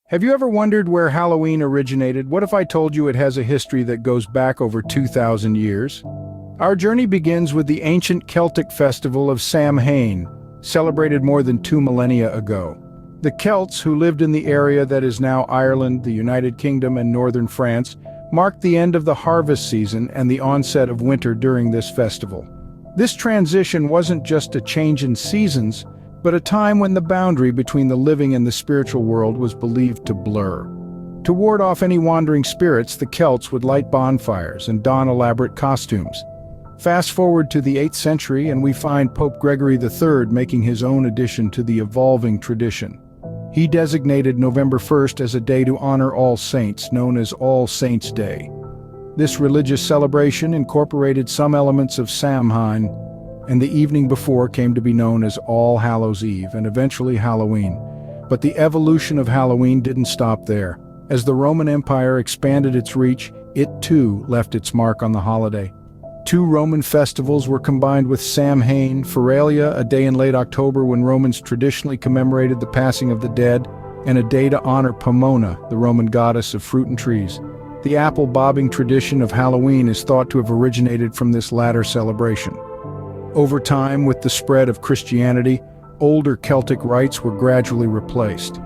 Have you ever wondered where Halloween originated? What if I told you it has a history that goes back over 2,000 years? Our journey begins with the ancient Celtic festival of Samhain, celebrated more than 2 millennia ago. The Celts, who lived in the area that is now Ireland, the United Kingdom, and northern France, marked the end of the harvest season and the onset of winter during this festival. This transition wasn't just a change in seasons, but a time when the boundary between the living and the spiritual world was believed to blur. To ward off any wandering spirits, the Celts would light bonfires and don elaborate costumes. Fast forward to the 8th century and we find Pope Gregory III making his own addition to the evolving tradition. He designated November 1st as a day to honor all saints, known as All Saints' Day. This religious celebration incorporated some elements of Samhain, and the evening before came to be known as All Hallows' Eve and eventually Halloween. But the evolution of Halloween didn't stop there. As the Roman Empire expanded its reach, it too left its mark on the holiday. 2 Roman festivals were combined with Samhain, Feralia, a day in late October when Romans traditionally commemorated the passing of the dead, and a day to honor Pomona, the Roman goddess of fruit and trees. The apple bobbing tradition of Halloween is thought to have originated from this latter celebration. Over time, with the spread of Christianity, older Celtic rites were gradually replaced.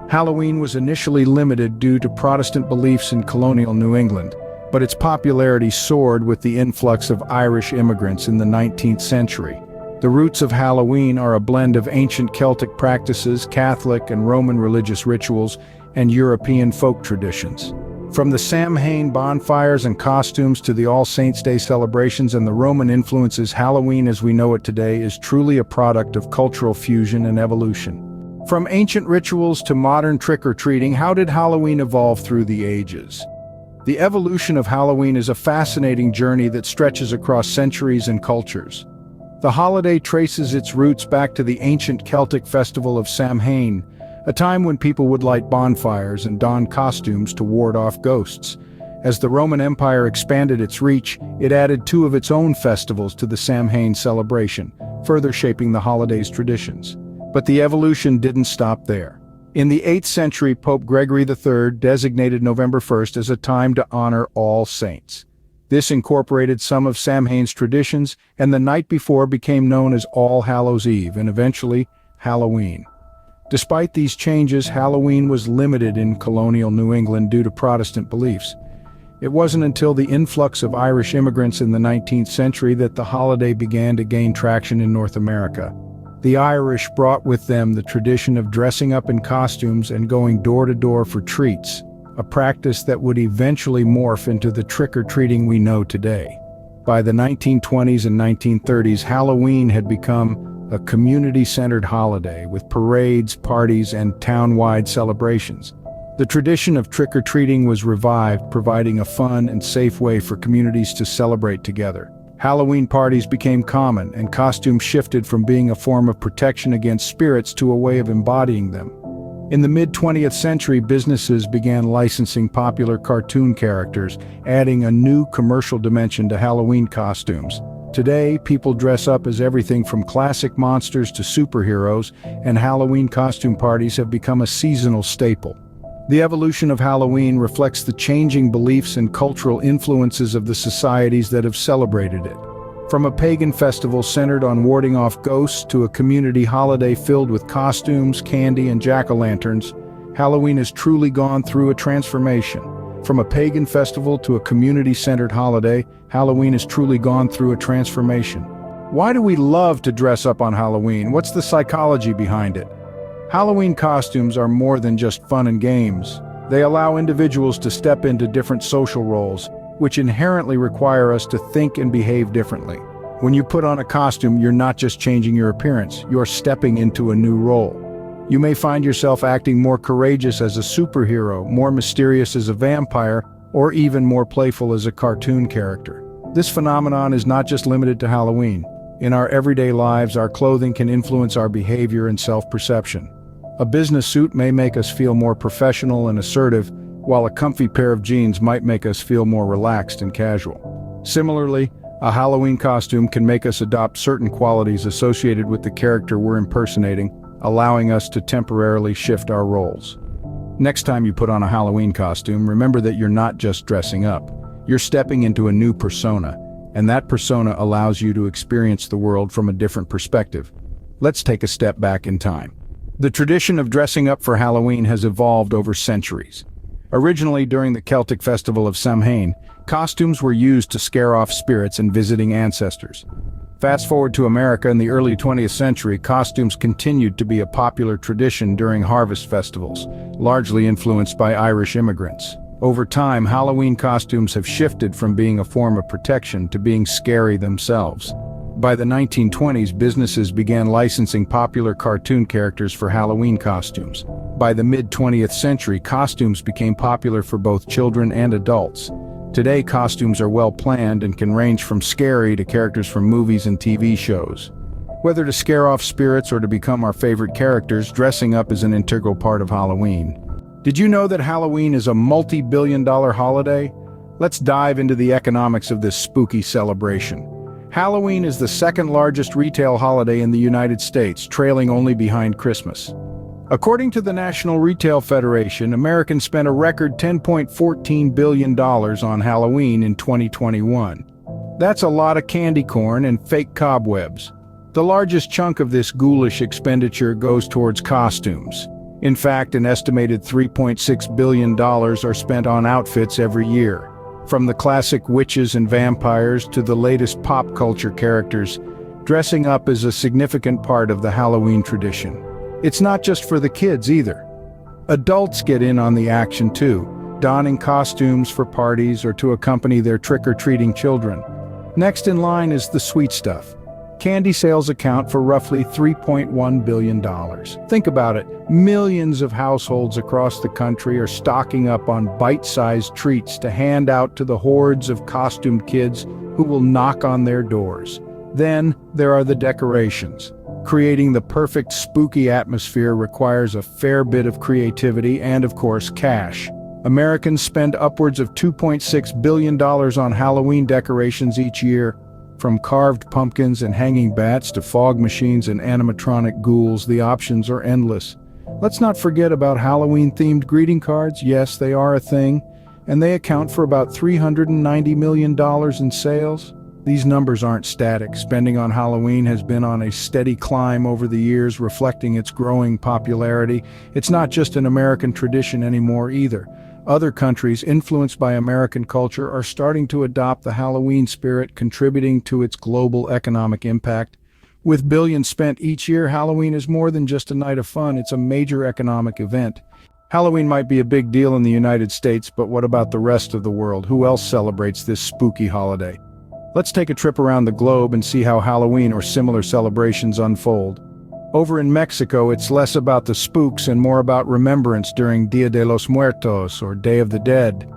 Halloween was initially limited due to Protestant beliefs in colonial New England, but its popularity soared with the influx of Irish immigrants in the 19th century. The roots of Halloween are a blend of ancient Celtic practices, Catholic and Roman religious rituals, and European folk traditions. From the Samhain bonfires and costumes to the All Saints' Day celebrations and the Roman influences, Halloween as we know it today is truly a product of cultural fusion and evolution. From ancient rituals to modern trick-or-treating, how did Halloween evolve through the ages? The evolution of Halloween is a fascinating journey that stretches across centuries and cultures. The holiday traces its roots back to the ancient Celtic festival of Samhain, a time when people would light bonfires and don costumes to ward off ghosts. As the Roman Empire expanded its reach, it added 2 of its own festivals to the Samhain celebration, further shaping the holiday's traditions. But the evolution didn't stop there. In the 8th century, Pope Gregory III designated November 1st as a time to honor all saints. This incorporated some of Samhain's traditions, and the night before became known as All Hallows' Eve and eventually Halloween. Despite these changes, Halloween was limited in colonial New England due to Protestant beliefs. It wasn't until the influx of Irish immigrants in the 19th century that the holiday began to gain traction in North America. The Irish brought with them the tradition of dressing up in costumes and going door to door for treats, a practice that would eventually morph into the trick-or-treating we know today. By the 1920s and 1930s, Halloween had become a community-centered holiday with parades, parties, and town-wide celebrations. The tradition of trick-or-treating was revived, providing a fun and safe way for communities to celebrate together. Halloween parties became common, and costumes shifted from being a form of protection against spirits to a way of embodying them. In the mid-20th century, businesses began licensing popular cartoon characters, adding a new commercial dimension to Halloween costumes. Today, people dress up as everything from classic monsters to superheroes, and Halloween costume parties have become a seasonal staple. The evolution of Halloween reflects the changing beliefs and cultural influences of the societies that have celebrated it. From a pagan festival centered on warding off ghosts to a community holiday filled with costumes, candy, and jack-o'-lanterns, Halloween has truly gone through a transformation. From a pagan festival to a community-centered holiday, Halloween has truly gone through a transformation. Why do we love to dress up on Halloween? What's the psychology behind it? Halloween costumes are more than just fun and games. They allow individuals to step into different social roles, which inherently require us to think and behave differently. When you put on a costume, you're not just changing your appearance, you're stepping into a new role. You may find yourself acting more courageous as a superhero, more mysterious as a vampire, or even more playful as a cartoon character. This phenomenon is not just limited to Halloween. In our everyday lives, our clothing can influence our behavior and self-perception. A business suit may make us feel more professional and assertive, while a comfy pair of jeans might make us feel more relaxed and casual. Similarly, a Halloween costume can make us adopt certain qualities associated with the character we're impersonating, allowing us to temporarily shift our roles. Next time you put on a Halloween costume, remember that you're not just dressing up. You're stepping into a new persona, and that persona allows you to experience the world from a different perspective. Let's take a step back in time. The tradition of dressing up for Halloween has evolved over centuries. Originally, during the Celtic festival of Samhain, costumes were used to scare off spirits and visiting ancestors. Fast forward to America in the early 20th century, costumes continued to be a popular tradition during harvest festivals, largely influenced by Irish immigrants. Over time, Halloween costumes have shifted from being a form of protection to being scary themselves. By the 1920s, businesses began licensing popular cartoon characters for Halloween costumes. By the mid-20th century, costumes became popular for both children and adults. Today, costumes are well planned and can range from scary to characters from movies and TV shows. Whether to scare off spirits or to become our favorite characters, dressing up is an integral part of Halloween. Did you know that Halloween is a multi-billion-dollar holiday? Let's dive into the economics of this spooky celebration. Halloween is the second largest retail holiday in the United States, trailing only behind Christmas. According to the National Retail Federation, Americans spent a record $10.14 billion on Halloween in 2021. That's a lot of candy corn and fake cobwebs. The largest chunk of this ghoulish expenditure goes towards costumes. In fact, an estimated $3.6 billion are spent on outfits every year. From the classic witches and vampires to the latest pop culture characters, dressing up is a significant part of the Halloween tradition. It's not just for the kids either. Adults get in on the action too, donning costumes for parties or to accompany their trick-or-treating children. Next in line is the sweet stuff. Candy sales account for roughly $3.1 billion. Think about it, millions of households across the country are stocking up on bite-sized treats to hand out to the hordes of costumed kids who will knock on their doors. Then there are the decorations. Creating the perfect spooky atmosphere requires a fair bit of creativity and, of course, cash. Americans spend upwards of $2.6 billion on Halloween decorations each year. From carved pumpkins and hanging bats to fog machines and animatronic ghouls, the options are endless. Let's not forget about Halloween-themed greeting cards. Yes, they are a thing, and they account for about $390 million in sales. These numbers aren't static. Spending on Halloween has been on a steady climb over the years, reflecting its growing popularity. It's not just an American tradition anymore either. Other countries influenced by American culture are starting to adopt the Halloween spirit, contributing to its global economic impact. With billions spent each year, Halloween is more than just a night of fun, it's a major economic event. Halloween might be a big deal in the United States, but what about the rest of the world? Who else celebrates this spooky holiday? Let's take a trip around the globe and see how Halloween or similar celebrations unfold. Over in Mexico, it's less about the spooks and more about remembrance during Dia de los Muertos, or Day of the Dead.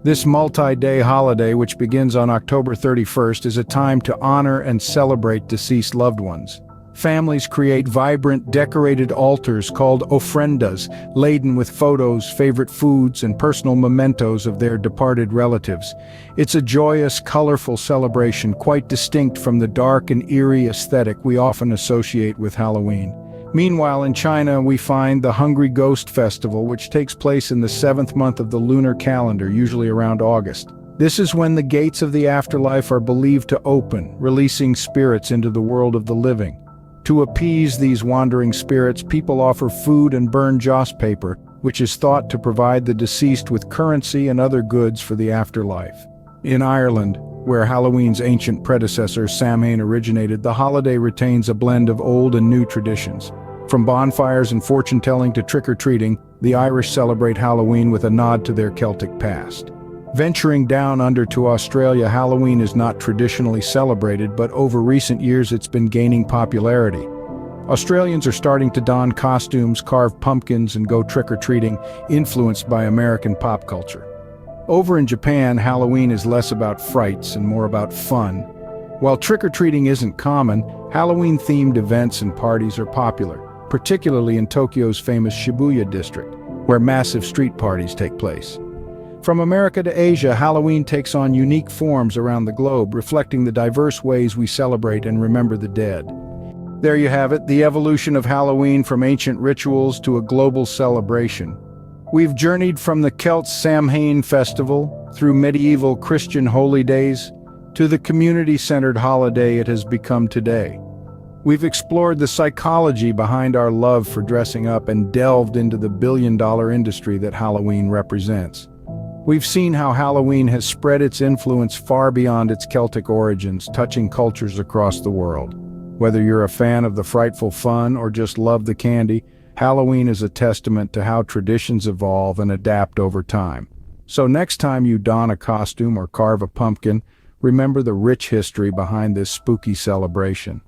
This multi-day holiday, which begins on October 31st, is a time to honor and celebrate deceased loved ones. Families create vibrant, decorated altars called ofrendas, laden with photos, favorite foods, and personal mementos of their departed relatives. It's a joyous, colorful celebration, quite distinct from the dark and eerie aesthetic we often associate with Halloween. Meanwhile, in China, we find the Hungry Ghost Festival, which takes place in the 7th month of the lunar calendar, usually around August. This is when the gates of the afterlife are believed to open, releasing spirits into the world of the living. To appease these wandering spirits, people offer food and burn joss paper, which is thought to provide the deceased with currency and other goods for the afterlife. In Ireland, where Halloween's ancient predecessor Samhain originated, the holiday retains a blend of old and new traditions. From bonfires and fortune-telling to trick-or-treating, the Irish celebrate Halloween with a nod to their Celtic past. Venturing down under to Australia, Halloween is not traditionally celebrated, but over recent years it's been gaining popularity. Australians are starting to don costumes, carve pumpkins, and go trick-or-treating, influenced by American pop culture. Over in Japan, Halloween is less about frights and more about fun. While trick-or-treating isn't common, Halloween-themed events and parties are popular, particularly in Tokyo's famous Shibuya district, where massive street parties take place. From America to Asia, Halloween takes on unique forms around the globe, reflecting the diverse ways we celebrate and remember the dead. There you have it, the evolution of Halloween from ancient rituals to a global celebration. We've journeyed from the Celts' Samhain festival, through medieval Christian holy days, to the community-centered holiday it has become today. We've explored the psychology behind our love for dressing up and delved into the billion-dollar industry that Halloween represents. We've seen how Halloween has spread its influence far beyond its Celtic origins, touching cultures across the world. Whether you're a fan of the frightful fun or just love the candy, Halloween is a testament to how traditions evolve and adapt over time. So next time you don a costume or carve a pumpkin, remember the rich history behind this spooky celebration.